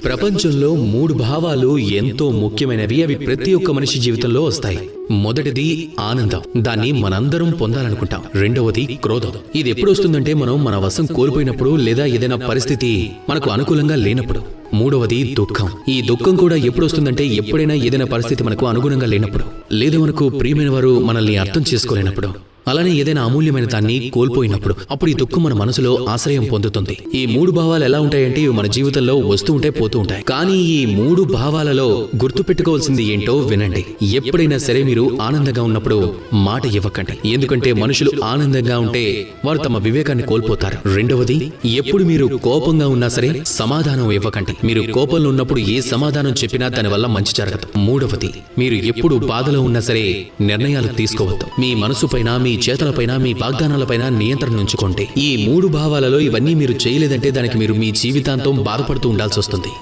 ప్రపంచంలో 3 భావాలు ఎంతో ముఖ్యమైనవి. అవి ప్రతి ఒక్క మనిషి జీవితంలో వస్తాయి. మొదటిది ఆనందం. దాన్ని మనందరం పొందాలనుకుంటాం. రెండవది క్రోధం. ఇది ఎప్పుడు వస్తుందంటే మనం మన వశం కోల్పోయినప్పుడు లేదా ఏదైనా పరిస్థితి మనకు అనుకూలంగా లేనప్పుడు. మూడవది దుఃఖం. ఈ దుఃఖం కూడా ఎప్పుడు వస్తుందంటే ఎప్పుడైనా ఏదైనా పరిస్థితి మనకు అనుగుణంగా లేనప్పుడు, లేదా మనకు ప్రియమైన వారు మనల్ని అర్థం చేసుకోలేనప్పుడు, అలానే ఏదైనా అమూల్యమైన దాన్ని కోల్పోయినప్పుడు, అప్పుడు ఈ దుఃఖం మన మనసులో ఆశ్రయం పొందుతుంది. ఈ 3 భావాలు ఎలా ఉంటాయంటే ఇవి మన జీవితంలో వస్తూ ఉంటాయి, పోతూ ఉంటాయి. కానీ ఈ 3 భావాలలో గుర్తుపెట్టుకోవాల్సింది ఏంటో వినండి. ఎప్పుడైనా సరే మీరు ఆనందంగా ఉన్నప్పుడు మాట ఇవ్వకండి. ఎందుకంటే మనుషులు ఆనందంగా ఉంటే వారు తమ వివేకాన్ని కోల్పోతారు. రెండవది, ఎప్పుడు మీరు కోపంగా ఉన్నా సరే సమాధానం ఇవ్వకండి. మీరు కోపంలో ఉన్నప్పుడు ఏ సమాధానం చెప్పినా దానివల్ల మంచి జరగదు. మూడవది, మీరు ఎప్పుడు బాధలో ఉన్నా సరే నిర్ణయాలు తీసుకోవద్దు. మీ మనసు పైన, మీ చేతలపైన, మీ వాగ్దానాలపైన నియంత్రణ ఉంచుకోండి. ఈ 3 భావాలలో ఇవన్నీ మీరు చేయలేదంటే దానికి మీరు మీ జీవితాంతం బాధపడుతూ ఉండాల్సి వస్తుంది.